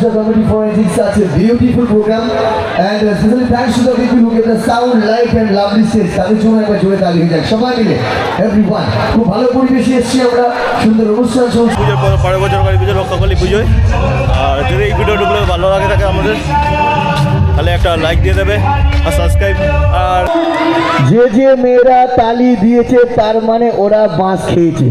Usha Comedy Forensics, such a beautiful program, and especially thanks to the people who get the sound, light and lovely stage. তাদের জন্য একবার জোরে তালি হয়ে যাক সবাই মিলে, everyone. খুব ভালো পরিবেশে এসেছি আমরা, সুন্দর অনুষ্ঠান চলছে। পুজোর পরের বছর কালী পুজো, রক্ষাকালী পুজোয়। আর যদি এই ভিডিওগুলো ভালো লাগে থাকে আমাদের, তাহলে একটা লাইক দিয়ে দেবে আর সাবস্ক্রাইব। আর যে যে মেয়েরা তালি দিয়েছে তার মানে ওরা বাঁশ খেয়েছে।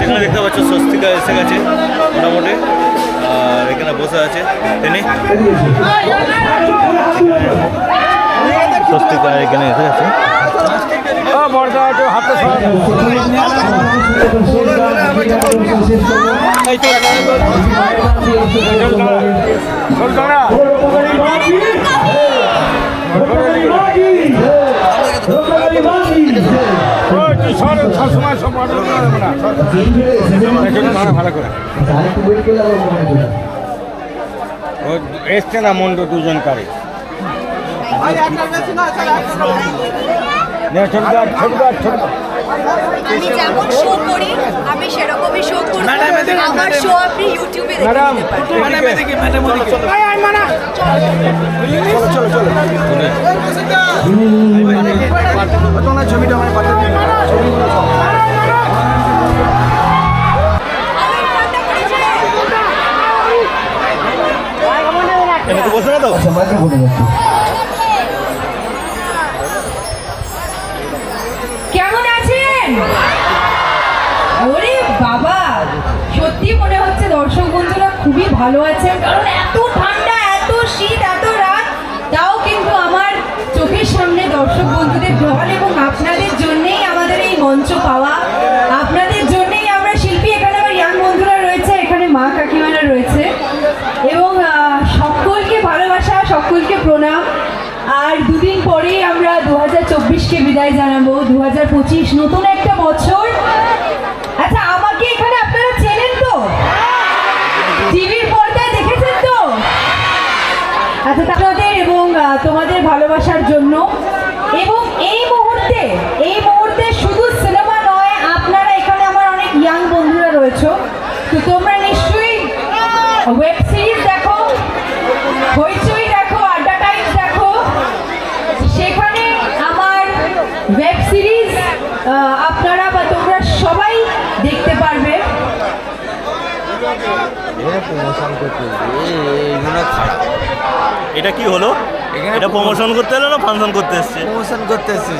এখানে দেখতে পাচ্ছ স্বস্তিকা এসে গেছে মোটামুটি, আর এখানে বসে আছে তিনি। স্বস্তিকা এখানে এসে গেছে। এসছে না মন্ড দুজন কারে আমি যেমন শো করি আমি সেরকমই শো করি। আমার শো আপনি ইউটিউবে দেখতে পারেন। ছবিটা আমার বসে না তো কেমন আছেন? ওরে বাবা, সত্যি মনে হচ্ছে দর্শক বন্ধুরা খুবই ভালো আছেন, কারণ এত ঠান্ডা, এত শীত, এত রাত, তাও কিন্তু আমার চোখের সামনে দর্শক বন্ধুদের ঢল, এবং আপনাদের জন্যেই আমাদের এই মঞ্চ পাওয়া, আপনাদের জন্যেই আমরা শিল্পী। এখানে আমার ইয়াং বন্ধুরা রয়েছে, এখানে মা কাকিমারা রয়েছে, এবং সকলকে ভালোবাসা, সকলকে প্রণাম। আর দুদিন পরেই আমরা 2024কে বিদায় জানাবো। 2025 নতুন একটা বছর। আচ্ছা, আমাকে এখানে আপনারা চেনেন তো? টিভির পর্দায় দেখেছেন তো? আচ্ছা, আপনাদের এবং তোমাদের ভালোবাসার জন্য, এবং এই মুহূর্তে শুধু সিনেমা নয়, আপনারা এখানে আমার অনেক ইয়াং বন্ধুরা রয়েছে, তো তোমরা নিশ্চয়ই ওয়েব সিরিজ দেখো, হইচই দেখো, আড্ডা টাইমস দেখো। সেখানে আমার ওয়েব সিরিজ আপনারা বা তোমরা সবাই দেখতে পারবে। এটা কি হলো? এটা প্রমোশন করতে হলো না ফাংশন করতে এসছে? প্রমোশন করতে এসছে।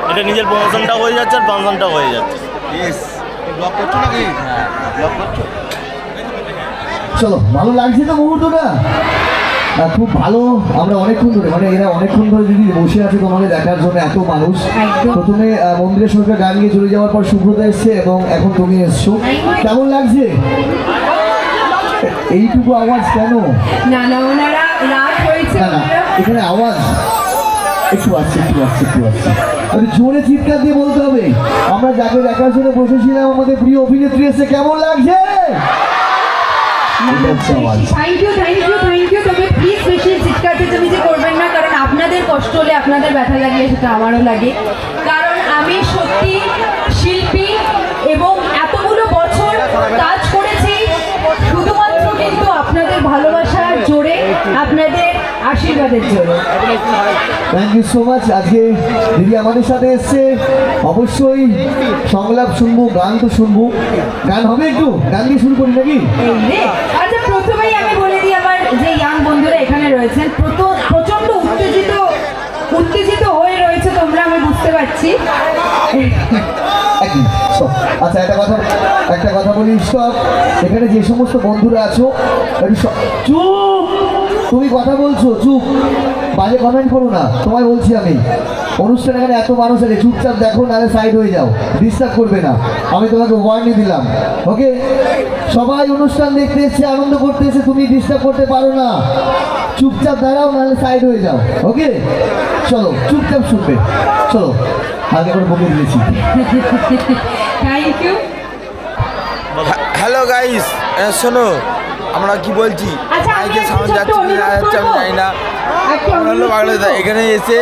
এটা নিজের প্রমোশনটা হয়ে যাচ্ছে আর ফাংশনটা হয়ে যাচ্ছে। ব্লগ করছো নাকি? হ্যাঁ, ব্লগ করছো। চলো, ভালো লাগছে তো মুহূর্তটা? খুব ভালো। আমরা অনেকক্ষণ ধরে, মানে এরা অনেকক্ষণ ধরে যদি বসে আছে তোমাকে দেখার জন্য, এত মানুষ। প্রথমে মন্দিরের সরকার গান গিয়ে চলে যাওয়ার পর সুব্রতা এসছে, এবং এখন তুমি এসছো। কেমন লাগছে? এইটুকু আওয়াজ কেন? না না, ওনারা রাত হয়েছে, না না, এখানে আওয়াজ একটু আসছে। জোরে চিৎকার দিয়ে বলতে হবে। আমরা যাকে দেখার জন্য বসেছিলাম, আমাদের প্রিয় অভিনেত্রী এসে, কেমন লাগছে? Thank you. তবে প্লিজ বেশি চিৎকার চেঁচামেচি করবেন না, কারণ আপনাদের কষ্ট হলে, আপনাদের ব্যথা লাগলে সেটা আমারও লাগে। কারণ আমি সত্যি শিল্পী, এবং আশীর্বাদের জন্য। Thank you so much. আজকে দিদি আমাদের সাথে এসছে, অবশ্যই সংলাপ শুনবো, গান তো শুনবো। গান হবে একটু, গান দিয়ে শুরু করি নাকি? এই রে, আচ্ছা প্রথমেই আমি বলে দিই আমার যে ইয়াং বন্ধুরা এখানে রয়েছেন প্রচন্ড উত্তেজিত হয়ে রয়েছে তোমরা, আমি বুঝতে পারছি। একই stop। আচ্ছা একটা কথা বলি, স্টপ। এখানে যে সমস্ত বন্ধুরা আছো একটু চুপ, তুমি কথা বলছো, চুপ, বাজে কমেন্ট করো না, তোমায় বলছি আমি। অনুষ্ঠান এখানে এত মানুষ আছে, চুপচাপ দেখো, নাহলে সাইড হয়ে যাও, ডিস্টার্ব করবে না, আমি তোমাকে ওয়ার্নিং দিলাম। ওকে, সবাই অনুষ্ঠান দেখতে এসছে, আনন্দ করতে এসে, তুমি ডিস্টার্ব করতে পারো না, চুপচাপ দাঁড়াও, নাহলে সাইড হয়ে যাও। ওকে, চলো চুপচাপ শুনবে, চলো। আগে করে বকে দিয়েছি। Thank you. হ্যালো গাইস, শোনো আমরা কি বলছি, আচ্ছা, আমি মাইকে একটা সাউন্ড ছোট্ট যাচ্ছে কি না অনুরোধ যাচ্ছে আমি করবো। জানি না। একটা আমরা হলো অনুরোধ বাংলাদেশ, করবো। এখানে এসে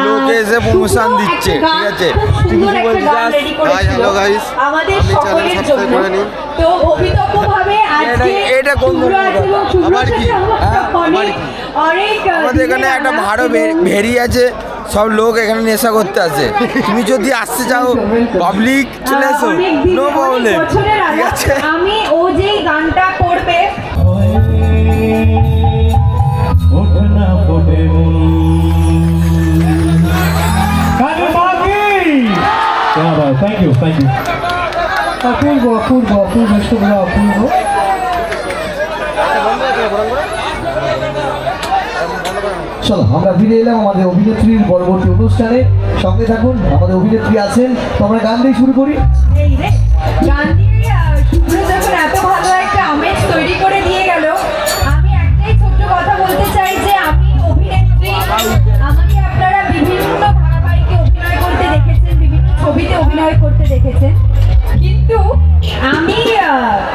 লোকে এসে প্রমোশন দিচ্ছে, ঠিক আছে? তুই কিছু বলছিস? হাই হ্যালো গাইস, আমাদের সকলের জন্য তো অভিনবভাবে আজকে এটা কোন ধরনের কথা? আমার কি অনেক আমাদের এখানে একটা ভাড়ো ভেরি আছে, সব লোক এখানে নেশা করতে আসে। তুমি যদি আসতে চাও পাবলিক চলে এসো, নো প্রবলেম, ঠিক আছে? আমি ও যেই গানটা করবে Thank you. অপূর্ব শুভ অপূর্ব। চলো আমরা ফিরে এলাম আমাদের অভিনেত্রীর পরবর্তী অনুষ্ঠানে। সঙ্গে থাকুন, আমাদের অভিনেত্রী আছেন, তো আমরা গান দিয়ে শুরু করি। এই রে, গান দিয়ে শুভ্র যখন এত ভালো একটা আমেজ তৈরি করে দিয়ে গেল, আমি একটাই ছোট্ট কথা বলতে চাই যে আমি অভিনেত্রী, আমাকে আপনারা বিভিন্ন ধারাবাহিকে অভিনয় করতে দেখেছেন, বিভিন্ন ছবিতে অভিনয় করতে দেখেছেন, কিন্তু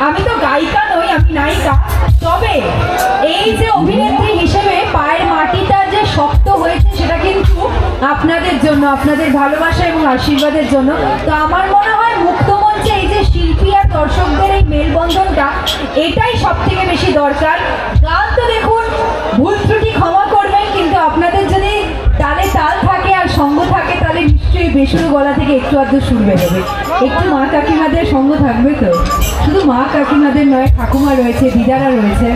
আমি তো গায়িকা নই, আমি নায়িকা। তবে এই যে অভিনেত্রী হিসেবে পায়ের মাটিটা যে শক্ত হয়েছে সেটা কিন্তু আপনাদের জন্য, আপনাদের ভালোবাসা এবং আশীর্বাদের জন্য। তো আমার মনে হয় মুক্তমঞ্চে এই যে শিল্পী আর দর্শকদের এই মেলবন্ধনটা, এটাই সব থেকে বেশি দরকার। গান তো দেখুন, ভুল ত্রুটি ক্ষমা করবেন, কিন্তু আপনাদের যদি তালে তাল থাকে আর সঙ্গ থাকে, তাহলে নিশ্চয়ই বেসুরো গলা থেকে একটু আধটু সুর বেরোবে। একটু মা কাকিমাদের সঙ্গ থাকবে তো, শুধু মা কাকিমাদের নয়, ঠাকুমা রয়েছে, দিদারা রয়েছে,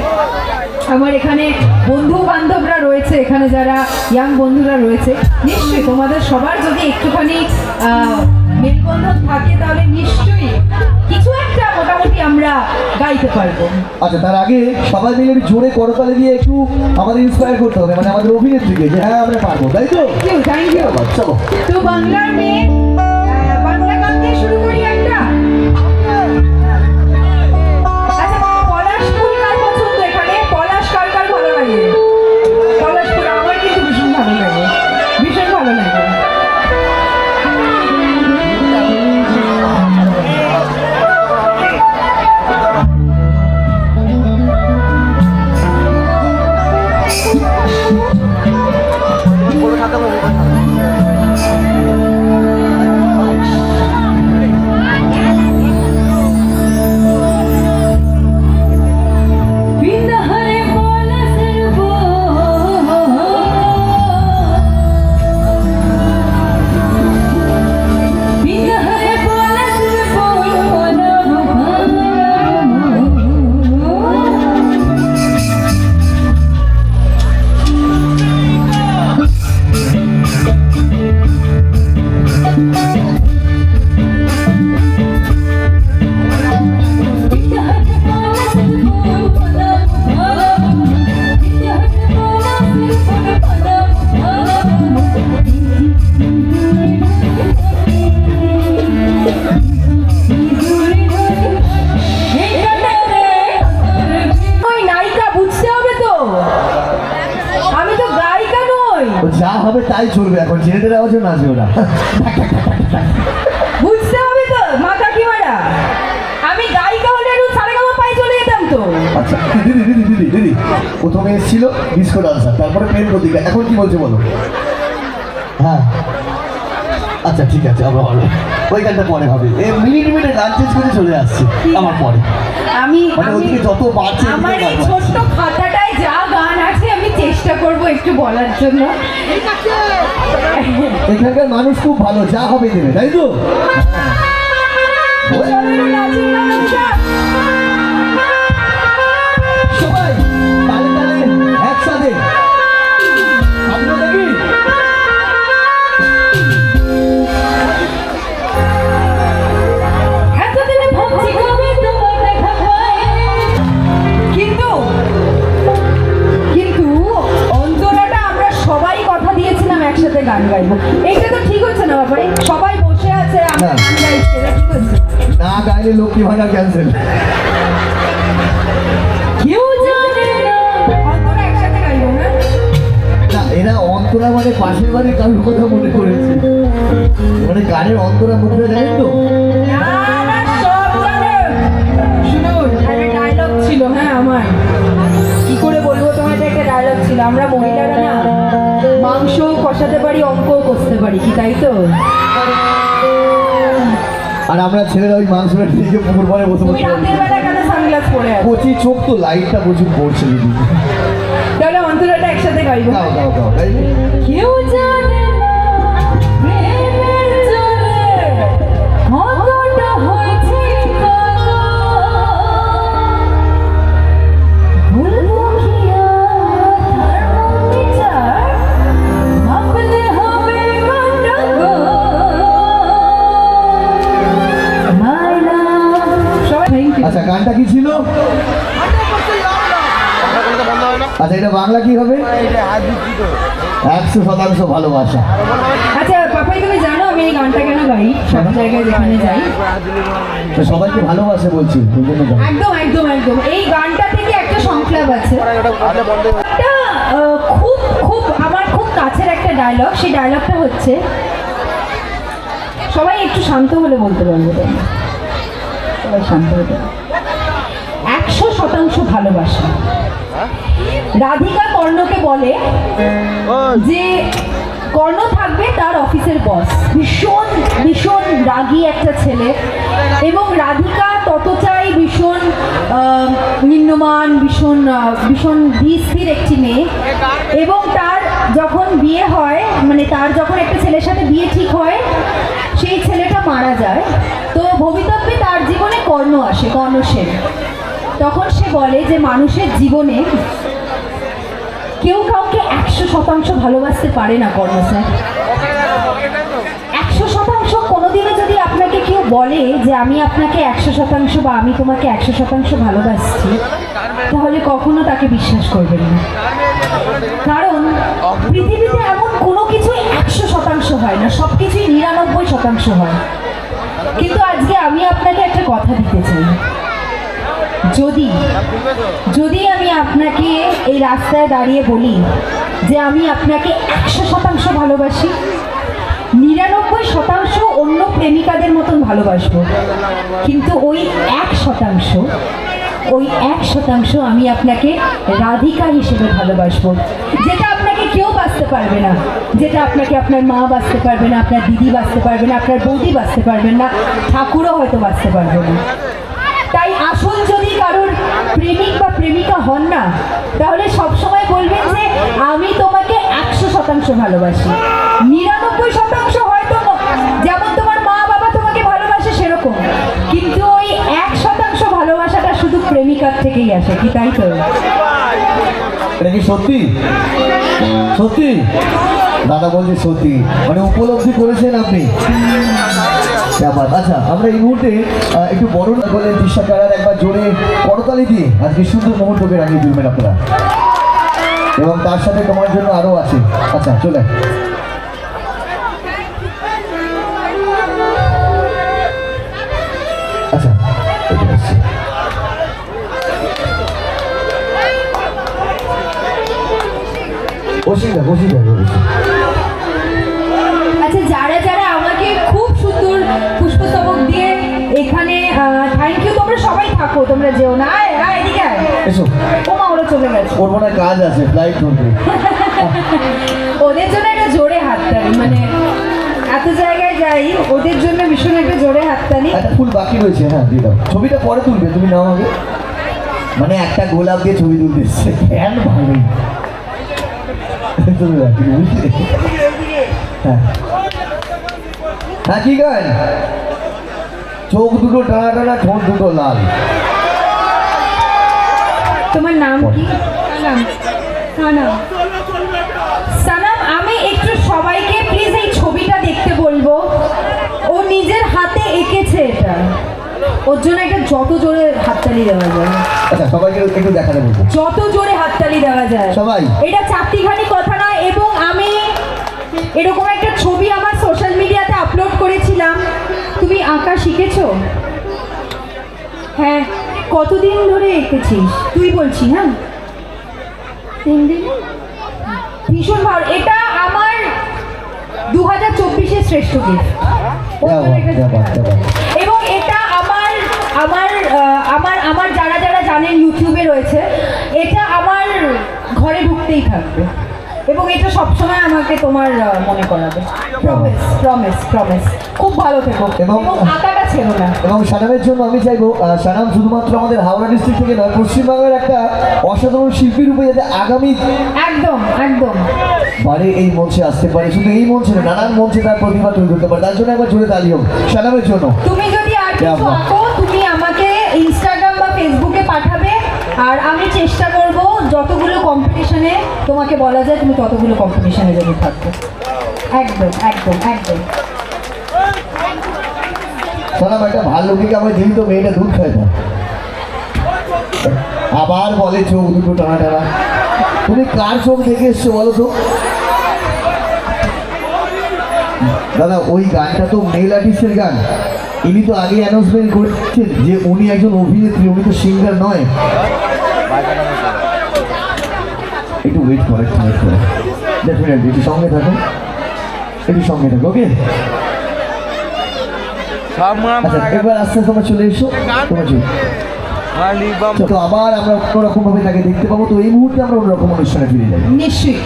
আমার এখানে বন্ধু বান্ধবরা রয়েছে, এখানে যারা ইয়াং বন্ধুরা রয়েছে, নিশ্চয়ই তোমাদের সবার যদি একটুখানি মেলবন্ধন থাকে, তাহলে নিশ্চয়ই কিছু একটা মোটামুটি আমরা গাইতে পারবো। আচ্ছা, তার আগে সবাই মিলে একটু জোরে করতালে দিয়ে একটু আমাদের ইন্সপায়ার করতে হবে, মানে আমাদের অভিনেত্রীকে, যে হ্যাঁ আমরা পারবো, তাই তো? Thank you. চলো তো বাংলার মেয়ে, বাংলা গান দিয়ে শুরু করি একটা। আচ্ছা, পলাশপুর কার পছন্দ এখানে? পলাশ কার কার ভালো লাগে? পলাশপুর আমার কিন্তু ভীষণ ভালো লাগে, ভীষণ ভালো লাগে। বিন্দহরে পলাশের বিন্দহরে পলাশের নায়িকা, বুঝতে হবে তো, আমি তো গায়িকা নই। ও যা হবে তাই চলবে, এখন ছেলেদের আওয়াজও নাচবে ওরা। বুঝতে হবে তো মা কাকিমারা, আমি গায়িকা হলে একটু সারেগামা পাই চলে যেতাম তো। আচ্ছা দিদি প্রথমে এসেছিল ডিস্কো ডান্সার, তারপরে প্রেম প্রতিকা, এখন কি বলছে বলো? হ্যাঁ আচ্ছা ঠিক আছে, আমরা ওই গানটা পরে হবে, এই মিনিটে গান চেঞ্জ করে চলে আসছে আমার পরে, আমি মানে ওদিকে যত বাড়ছে আমার এই ছোট্ট খাতাটায় যা গান আছে আমি আমি চেষ্টা করব একটু বলার জন্য। এখানকার মানুষ খুব ভালো, যা হবে দেবে, তাই তো? সবাই তালে তালে একসাথে আপনারা দেখি। এতদিনে ভাবছি কবে তোমার দেখা পাই। কিন্তু কিন্তু অন্তরাটা আমরা সবাই কথা দিয়েছিলাম একসাথে গান গাইবো। এটা তো ঠিক হচ্ছে না বাবা, সবাই বসে আছে আমরা না। গান গাইছি, এটা ঠিক হচ্ছে? না গাইলে লক্ষ্মী ভাণ্ডার ক্যান্সেল। কেউ জানে না। অন্তরা একসাথে গাইবো না? না, এরা অন্তরা মানে পাশের বাড়ির কারোর কথা মনে করেছে, মানে গানের অন্তরা মুখটা জানেন তো? না না, সব জানে। শুনুন, একটা ডায়লগ ছিল, হ্যাঁ আমার, কি করে বলবো তোমার, একটা ডায়লগ ছিল, আমরা মহিলারা না মাংস কষাতে পারি, অঙ্কও কষতে পারি, কি তাই তো? আর আমরা ছেলেরা ওই মাংসটা থেকে পুকুর পাড়ে বসে তুমি বসে রাতের বেলা কেন সানগ্লাস পরে আছো? কচি চোখ তো, লাইটটা প্রচুর পড়ছে দিদি। তাহলে অন্তরাটা একসাথে গাইবো। গাও গাও গাও, গাইবে? কেউ জানে না প্রেমের জোরে কতটা হয়েছে কালো। বলবো কি আর থার্মোমিটার, মাপলে হবে কত গো। My love. সবাই thank you. আচ্ছা, গানটা কি ছিল? আচ্ছা, এটা বাংলা কি হবে? 100% ভালোবাসা। আচ্ছা পাপাই, তুমি জানো আমি এই গানটা কেন গাই সব জায়গায় যেখানে যাই? তো সবাইকে ভালোবাসে বলছি, ওই জন্য গাই। একদম একদম একদম। এই গানটা থেকে একটা সংলাপ আছে, একটা খুব খুব আমার খুব কাছের একটা ডায়লগ। সেই ডায়লগটা হচ্ছে, সবাই একটু শান্ত হলে বলতে পারবো তো? সবাই শান্ত হতে। 100% ভালোবাসা। রাধিকা কর্ণকে বলে যে কর্ণ থাকবে তার অফিসের বস, ভীষণ ভীষণ রাগী একটা ছেলে, এবং রাধিকা ততটাই ভীষণ নিম্নমান, ভীষণ ভীষণ ধীর একটি মেয়ে। এবং তার যখন বিয়ে হয়, মানে তার যখন একটা ছেলের সাথে বিয়ে ঠিক হয়, সেই ছেলেটা মারা যায়। তো ভবিতব্যে তার জীবনে কর্ণ আসে, কর্ণসেন। তখন সে বলে যে মানুষের জীবনে কেউ কাউকে 100% ভালোবাসতে পারে না কর্ণ স্যার। 100% কোনোদিনও যদি আপনাকে কেউ বলে যে আমি আপনাকে 100% বা আমি তোমাকে 100% ভালোবাসছি, তাহলে কখনো তাকে বিশ্বাস করবেন না। কারণ পৃথিবীতে এমন কোনো কিছুই 100% হয় না, সব কিছুই 99% হয়। কিন্তু আজকে আমি আপনাকে একটা কথা দিতে চাই, যদি যদি আমি আপনাকে এই রাস্তায় দাঁড়িয়ে বলি যে আমি আপনাকে 100% ভালোবাসি, 99% অন্য প্রেমিকাদের মতন ভালোবাসবো, কিন্তু ওই 1% আমি আপনাকে রাধিকা হিসেবে ভালোবাসবো, যেটা আপনাকে কেউ বাঁচতে পারবে না, যেটা আপনাকে আপনার মা বাঁচতে পারবে না, আপনার দিদি বাঁচতে পারবে না, আপনার বৌদি বাঁচতে পারবেন না, ঠাকুরও হয়তো বাঁচতে পারবে না। তাই আসল যদি কারোর প্রেমিক বা প্রেমিকা হন না, তাহলে সবসময় বলবেন যে আমি তোমাকে 100% ভালোবাসি। 99% হয়তো যেমন তোমার মা বাবা তোমাকে ভালোবাসে সেরকম, কিন্তু ওই 1% ভালোবাসাটা শুধু প্রেমিকার থেকেই আসে, কি তাই তো? এটা কি সত্যি? সত্যি? দাদা বলছে সত্যি, মানে উপলব্ধি করেছেন আপনি। আচ্ছা, আমরা এই মুহূর্তে একটু বড় বলে দৃশ্যকার একবার জোরে করতালি দিয়ে আজকে সুন্দর মুহূর্তকে রাখিয়ে তুলবেন আপনারা, এবং তার সাথে তোমার জন্য আরো আছে। আচ্ছা, চলে আচ্ছা, বসিদা বসিদা বসিদা। আচ্ছা, যারা যারা আমাকে খুব সুন্দর পুষ্পস্তবক দিয়ে এখানে থ্যাংক ইউ, তোমরা সবাই থাকো, তোমরা যেও না। আয় আয় এদিকে আয়। এসো। ওমা ওরা চলে গেছে, ওর মনে হয় কাজ আছে, ফ্লাইট ধরবে। ওদের জন্য একটা জোরে হাততালি, মানে এত জায়গায় যাই ওদের জন্য ভীষণ একটা জোরে হাততালি। একটা ফুল বাকি রয়েছে, হ্যাঁ দিয়ে দাও। ছবিটা পরে তুলবে, তুমি নাও আগে। মানে একটা গোলাপ দিয়ে ছবি তুলতে এসছে, ফ্যান ভালোই। তুমি রাখি, বুঝলি? হ্যাঁ হ্যাঁ, কি গান? চোখ দুটো টানা টানা, ঠোঁট দুটো লাল। তোমার নাম কি? সানাম। সানাম, সানাম, আমি একটু সবাইকে প্লিজ এই ছবিটা দেখতে বলবো। ও নিজের হাতে এঁকেছে এটা, ওর জন্য একটা যত জোরে হাততালি দেওয়া যায়, আচ্ছা সবাইকে একটু দেখাতে বলবো, যত জোরে হাততালি দেওয়া যায় সবাই। এটা চারটিখানি কথা নয়। এবং আমি এরকম একটা ছবি আমার সোশ্যাল মিডিয়াতে আপলোড করেছিলাম। তুমি আঁকা শিখেছো? হ্যাঁ। কতদিন ধরে এঁকেছিস তুই? বলছি হ্যাঁ 3 দিন। ভীষণ ভালো। এটা আমার 2024-এর শ্রেষ্ঠ গিফট। এবং এটা আমার আমার আমার আমার যারা যারা জানেন ইউটিউবে রয়েছে, এটা আমার ঘরে ঢুকতেই থাকবে এবং এটা সবসময় আমাকে তোমার মনে করাবে। Promise promise promise. খুব ভালো থেকো এবং আঁকাটা ছেড়ো না। এবং সানামের জন্য আমি চাইবো, সানাম শুধুমাত্র আমাদের হাওড়া ডিস্ট্রিক্ট থেকে নয়, পশ্চিমবঙ্গের একটা অসাধারণ শিল্পী রূপে যাতে আগামী একদম একদম বারে এই মঞ্চে আসতে পারে। শুধু এই মঞ্চে না, নানান মঞ্চে তার প্রতিভা তৈরি করতে পারে। তার জন্য একবার জোরে তালি হোক সানামের জন্য। তুমি যদি আর কিছু আঁকো তুমি আমাকে ইনস্টাগ্রাম বা ফেসবুকে পাঠাবে, আর আমি চেষ্টা করব যতগুলো কম্পিটিশনে তোমাকে বলা যায় তুমি ততগুলো কম্পিটিশনে যদি থাকবে। একদম একদম একদম। সানাম, একটা ভালো লোককে আমার দিন তো মেয়েটা দুধ খায় না, আবার বলে চোখ দুটো টানা টানা। তুমি কার চোখ দেখে এসছো বলো তো? দাদা ওই গানটা তো মেল আর্টিস্টের গান। ইনি তো আগে অ্যানাউন্সমেন্ট করেছেন যে উনি একজন অভিনেত্রী, উনি তো সিঙ্গার নয়। একটু ওয়েট করে, একটু ওয়েট করে, ডেফিনেটলি একটু সঙ্গে থাকো, একটু সঙ্গে থাকো, ওকে? আচ্ছা এবার আস্তে আস্তে তোমরা চলে এসো, তোমরা চলে। তো আবার আমরা অন্যরকম ভাবে তাকে দেখতে পাবো। তো এই মুহূর্তে আমরা অন্যরকম অনুষ্ঠানে ফিরে যাই। নিশ্চয়ই।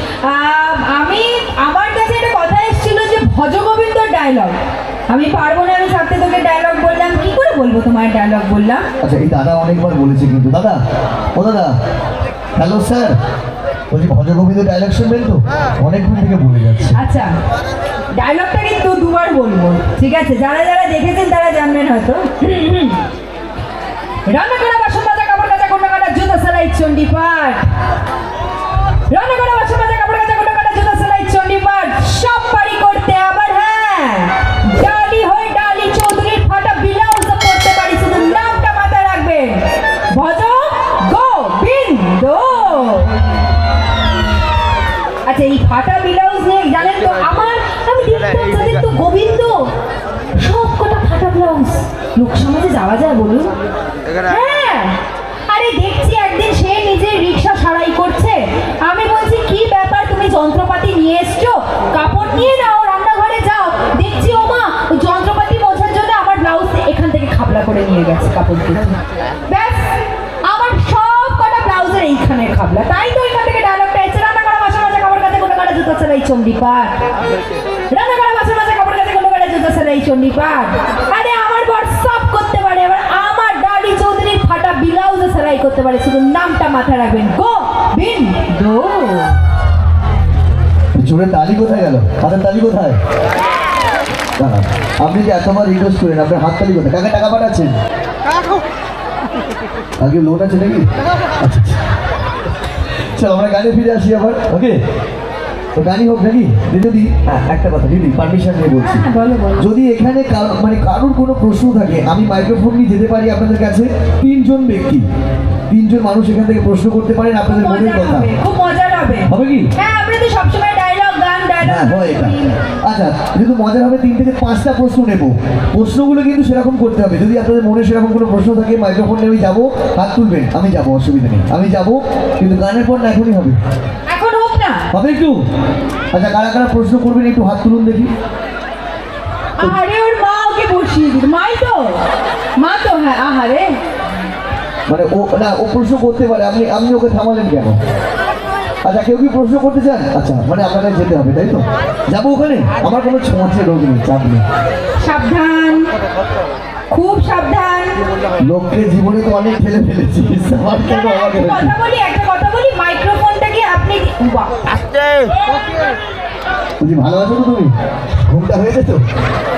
আমি আমার কাছে একটা কথা এসেছিল যে ভজগোবিন্দর ডায়লগ আমি পারবো না, আমি সাথে তোকে ডায়লগ বললাম, কি করে বলবো তোমার ডায়লগ বললাম। আচ্ছা এই দাদা অনেকবার বলেছে কিন্তু। দাদা, ও দাদা, হ্যালো স্যার, বলছি ভজগোবিন্দ ডায়লগ শুনবেন তো? অনেকক্ষণ থেকে বলে যাচ্ছে। আচ্ছা ডায়লগটা কিন্তু দুবার বলবো, ঠিক আছে? যারা যারা দেখেছেন তারা জানবেন হয়তো। রান্না করা বাসন মাজা কাপড় কাচা কন্যা কাটা জুতো সেলাই চণ্ডী পাঠ। রান্না করা বাসন মাজা কাপড় কাচা কন্যা কাটা জুতো সেলাই চণ্ডী পাঠ। সব পারি করতে আবার হ্যাঁ ডালি হয়ে ডালি চৌধুরীর ফাটা ব্লাউজ পরতে পারি, শুধু নামটা মাথায় রাখবেন, ভজ গোবিন্দ। আচ্ছা এই ফাটা ব্লাউজ নিয়ে জানেন তো আমার, আমি দেখতাম যাদের তো গোবিন্দ সব কটা ফাটা ব্লাউজ লোক সমাজে যাওয়া যায় বলুন? হ্যাঁ। আরে দেখছি একদিন সে নিজের রিক্সা সারাই করছে, আমি বলছি কি ব্যাপার তুমি যন্ত্রপাতি নিয়ে এসছো, কাপড় নিয়ে নাও রান্নাঘরে যাও। দেখছি ও মা যন্ত্রপাতি মোছার জন্য আমার ব্লাউজ এখান থেকে খাবলা করে নিয়ে গেছে কাপড় দিয়ে। ব্যাস আমার সব কটা ব্লাউজের এইখানে খাবলা। তাই তো ওইখান থেকে ডায়লগটা এসে রান্না করা বাসন মাজা কাপড় কাচা কোনো কাটা জুতো সেলাই চণ্ডী পাঠ। রান্না করা বাসন মাজা কাপড় কাচা কোনো কাটা জুতো সেলাই চণ্ডী পাঠ। আরে আমার বর সব করতে পারে, এবার আমার ডালি চৌধুরীর ফাটা ব্লাউজ সেলাই করতে পারে, শুধু নামটা মাথায় রাখবেন, গোবিন্দ। জোরে তালি কোথায় গেল? হাতের তালি কোথায়? দাঁড়ান, আপনি যে এতবার রিকোয়েস্ট করেন, আপনার হাত তালি কোথায়? কাকে টাকা পাঠাচ্ছেন? আগে লোন আছে নাকি? আচ্ছা চলো আমরা গাড়ি ফিরে আসি আবার, ওকে? তো গাড়ি হোক নাকি দিদি? হ্যাঁ একটা কথা দিদি, পারমিশন নিয়ে বলছি, যদি এখানে মানে কারোর কোনো প্রশ্ন থাকে আমি মাইক্রোফোন নিয়ে যেতে পারি আপনাদের কাছে। 3 জন ব্যক্তি, 3 জন মানুষ এখান থেকে প্রশ্ন করতে পারেন আপনাদের মনের কথা। খুব মজার হবে। হবে কি? হ্যাঁ আমরা তো সবসময় ডায়লগ গান ডায়লগ। হ্যাঁ হয় এটা। আচ্ছা যেহেতু মজার হবে 3 থেকে 5টা প্রশ্ন নেব, প্রশ্নগুলো কিন্তু সেরকম করতে হবে। যদি আপনাদের মনে সেরকম কোনো প্রশ্ন থাকে মাইক্রোফোন নিয়ে আমি যাবো, হাত তুলবেন, আমি যাবো, অসুবিধা নেই, আমি যাবো, কিন্তু গানের পর না এখনই হবে, এখন হোক না হবে একটু? আচ্ছা কারা কারা প্রশ্ন করবেন একটু হাত তুলুন দেখি। আরে ওর মা ওকে বসিয়ে দিল, মাই তো মা তো। হ্যাঁ আহারে, মানে ও না ও প্রশ্ন করতে পারে, আপনি ওকে থামালেন কেন? আচ্ছা কেউ কি প্রশ্ন করতে চান? আচ্ছা মানে আপনাকে যেতে হবে তাই তো? যাবো ওখানে, আমার কোনো ছোঁয়াচে রোগ নেই, চাপ নেই। সাবধান, খুব সাবধান। লোককে জীবনে তো অনেক ফেলে ফেলেছি, আমার কেন আমাকে একটা কথা বলি মাইক্রোফোনটাকে আপনি বাহ, বলছি ভালো আছো তো তুমি? ঘুমটা হয়েছে তো?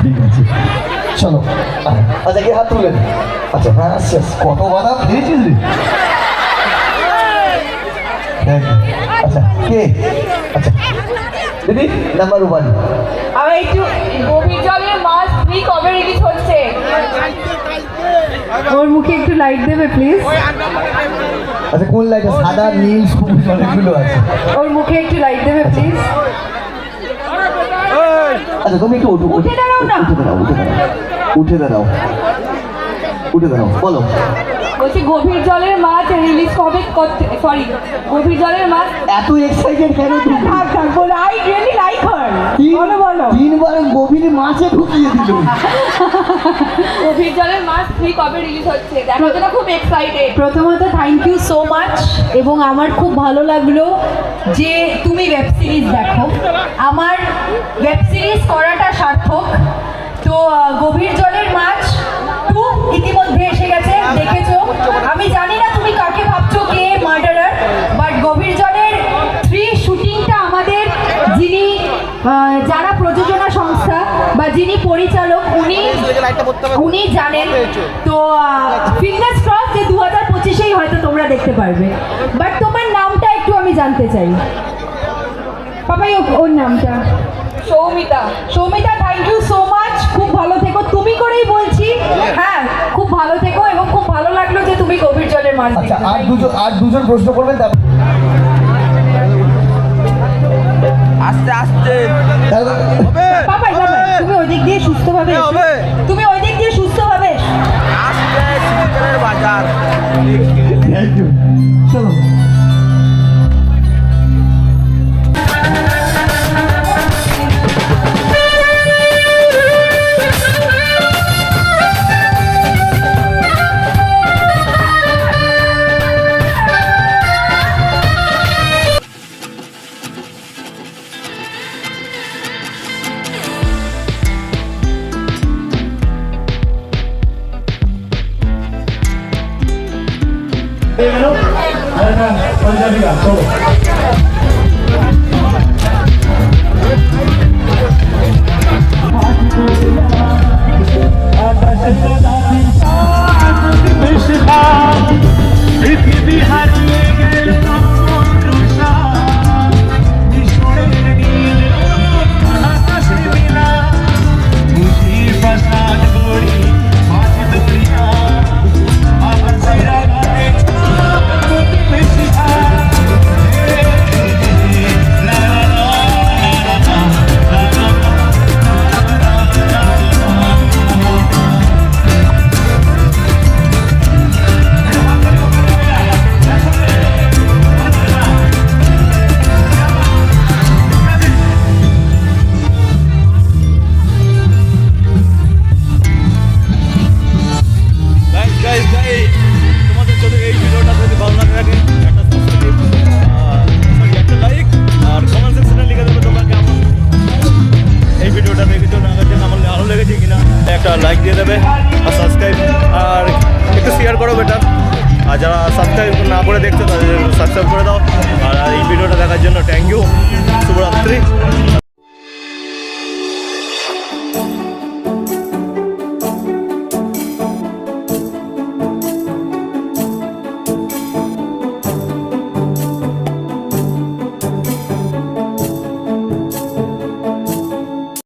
ঠিক আছে, চলো। আচ্ছা, কে হাত তুললেন? আচ্ছা, হ্যাঁ আসছে। কত বাদাম খেয়েছিস রে? Thank you. আচ্ছা, কে? আচ্ছা, দিদি নাম্বার 1। আবার একটু গভীর জলের মাছ 3 কবে রিলিজ হচ্ছে? ওর মুখে একটু লাইট দেবে প্লিজ। আচ্ছা, কোন লাইট? সাদা, নীল, সবুজ অনেকগুলো আছে। ওর মুখে একটু লাইট দেবে প্লিজ। আচ্ছা, তুমি একটু উঠে দাঁড়াও না। উঠে দাঁড়াও, বলো। বলছি গভীর জলের মাছ রিলিজ কবে করতে, সরি, গভীর জলের মাছ এত এক্সাইটেড কেন তুমি? থাক থাক বলো, আই রিয়েলি লাইক হার। বলো বলো। 3 বার গভীরে মাছে ঢুকিয়ে দিল। গভীর জলের মাছ 3 কবে রিলিজ হচ্ছে? দেখার জন্য খুব এক্সাইটেড। প্রথমত থ্যাংক ইউ সো মাচ, এবং আমার খুব ভালো লাগলো যে তুমি ওয়েব সিরিজ দেখো। আমার ওয়েব সিরিজ করাটা সার্থক। তো গভীর জলের মাছ 2 ইতিমধ্যে এসে গেছে, দেখেছো। আমি জানি না তুমি কাকে ভাবছো কে মার্ডারার, বাট গভীর জলের 3 শুটিংটা আমাদের যিনি যারা প্রযোজনা সংস্থা বা যিনি পরিচালক উনি জানেন। তো ফিঙ্গার্স ক্রস যে 2025-এই হয়তো তোমরা দেখতে পারবে। বাট তোমার নামটা একটু আমি জানতে চাই। পাপাই ওর নামটা Soumita. Soumita, thank you so much. খুব ভালো থেকো, তুমি করেই বলছি। হ্যাঁ, খুব ভালো থেকো, এবং খুব ভালো লাগলো যে তুমি গভীর জলের মাছ আচ্ছা, দেখছো। আর দুজন প্রশ্ন করবেন তারপর। আস্তে আস্তে পাপাই তুমি ওই দিক দিয়ে সুস্থভাবে এসো। তুমি ওই দিক দিয়ে সুস্থভাবে এসো। আস্তে শীতকালের বাজার। থ্যাংক ইউ, চলো। পৃথিবী হারিয়ে গেল আকাশের মিলা বুঝি প্রসাদ করি মাছ দরিয়া আমার সিরা গানে বেশি তোমাদের যদি এই ভিডিওটা যদি ভালো লাগে থাকে একটা সাবস্ক্রাইব, সরি একটা লাইক, আর কমেন্ট সেকশনে লিখে দেবে তোমরা কেমন এই ভিডিওটা দেখেছো, না দেখেছো, আমার ভালো লেগেছে কিনা। একটা লাইক দিয়ে দেবে আর সাবস্ক্রাইব, আর একটু শেয়ার করো বেটার। আর যারা সাবস্ক্রাইব না করে দেখছো তাদের সাবস্ক্রাইব করে দাও। আর এই ভিডিওটা দেখার জন্য থ্যাংক ইউ। শুভরাত্রি।